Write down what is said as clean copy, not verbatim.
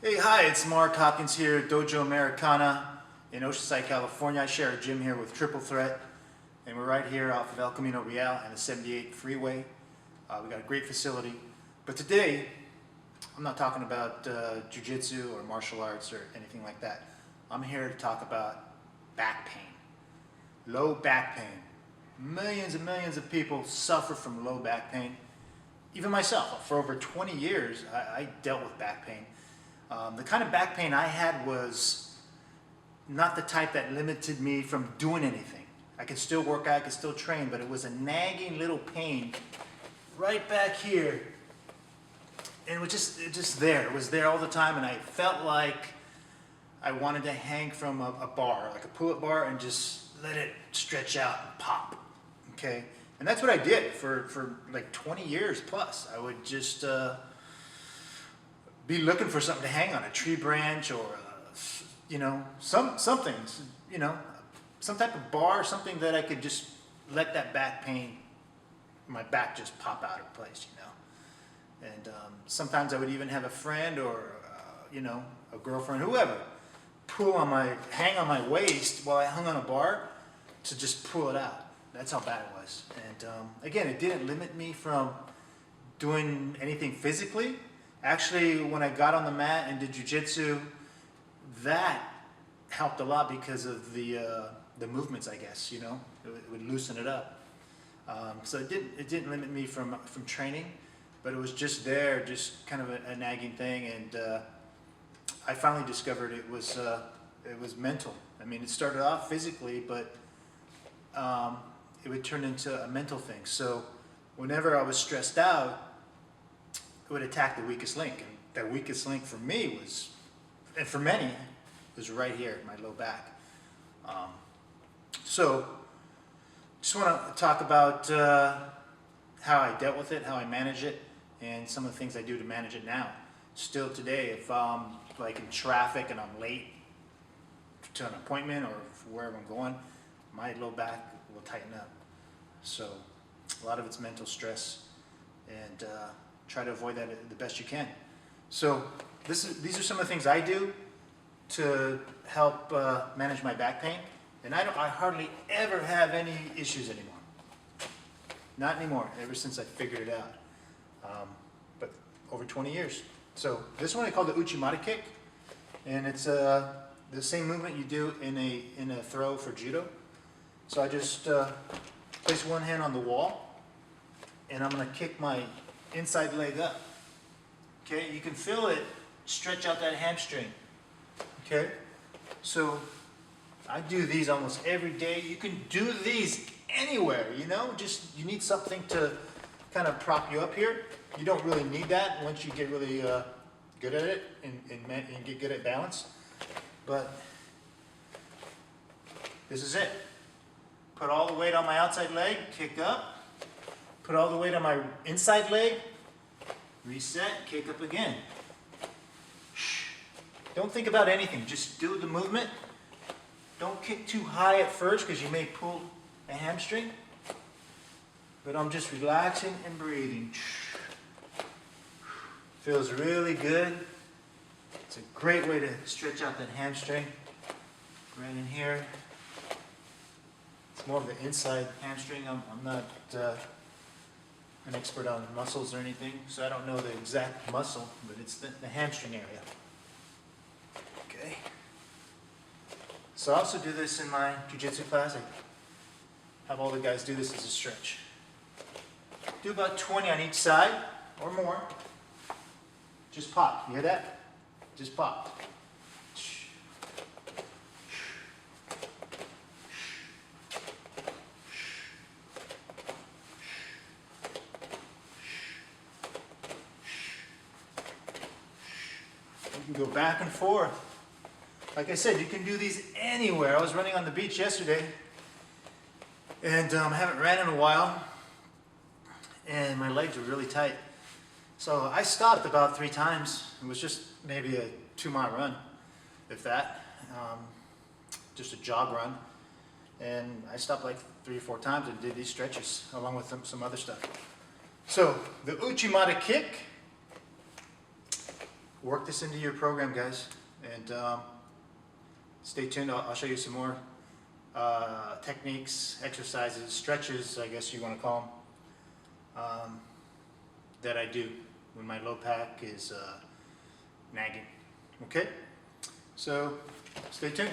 Hey, hi, it's Mark Hopkins here, Dojo Americana in Oceanside, California. I share a gym here with Triple Threat, and we're right here off of El Camino Real and the 78 freeway. We got a great facility, but today I'm not talking about jiu-jitsu or martial arts or anything like that. I'm here to talk about back pain, low back pain. Millions and millions of people suffer from low back pain. Even myself, for over 20 years, I dealt with back pain. The kind of back pain I had was not the type that limited me from doing anything. I could still work out, I could still train, but it was a nagging little pain right back here. And it was just there. It was there all the time, and I felt like I wanted to hang from a bar, like a pull-up bar, and just let it stretch out and pop. Okay? And that's what I did for like 20 years plus. I would just be looking for something to hang on, a tree branch or something, some type of bar, something that I could just let that back pain, my back just pop out of place, And sometimes I would even have a friend or a girlfriend, whoever, hang on my waist while I hung on a bar to just pull it out. That's how bad it was. And again, it didn't limit me from doing anything physically. Actually, when I got on the mat and did jiu-jitsu, that helped a lot because of the movements, I guess, It would loosen it up. So it didn't limit me from training, but it was just there, just kind of a nagging thing. And I finally discovered it was mental. I mean, it started off physically, but it would turn into a mental thing. So whenever I was stressed out, it would attack the weakest link. And that weakest link for me was, and for many, was right here, my low back. So just want to talk about how I dealt with it, how I manage it, and some of the things I do to manage it now. Still today, if I'm like in traffic and I'm late to an appointment or wherever I'm going, my low back will tighten up. So a lot of it's mental stress, and try to avoid that the best you can. So these are some of the things I do to help manage my back pain, and I hardly ever have any issues anymore. Not anymore, ever since I figured it out. But over 20 years. So this one I call the Uchimata kick, and it's the same movement you do in a throw for judo. So I just place one hand on the wall, and I'm going to kick my inside leg up. Okay, you can feel it stretch out that hamstring. Okay, so I do these almost every day. You can do these anywhere, just you need something to kind of prop you up here. You don't really need that once you get really good at it and get good at balance. But this is it. Put all the weight on my outside leg, kick up. Put all the weight on my inside leg, reset, kick up again. Don't think about anything, just do the movement. Don't kick too high at first because you may pull a hamstring. But I'm just relaxing and breathing. Feels really good. It's a great way to stretch out that hamstring. Right in here. It's more of the inside hamstring. I'm not an expert on muscles or anything, so I don't know the exact muscle, but it's the hamstring area. Okay. So I also do this in my jiu-jitsu class. I have all the guys do this as a stretch. Do about 20 on each side or more. Just pop. You hear that? Just pop. You can go back and forth. Like I said, you can do these anywhere. I was running on the beach yesterday, and I haven't ran in a while, and my legs were really tight. So I stopped about 3 times. It was just maybe a 2-mile run, if that, just a jog run. And I stopped like 3 or 4 times and did these stretches along with some other stuff. So the Uchimata kick, work this into your program, guys, and stay tuned. I'll show you some more techniques, exercises, stretches, I guess you want to call them, that I do when my low pack is nagging. Okay, so stay tuned.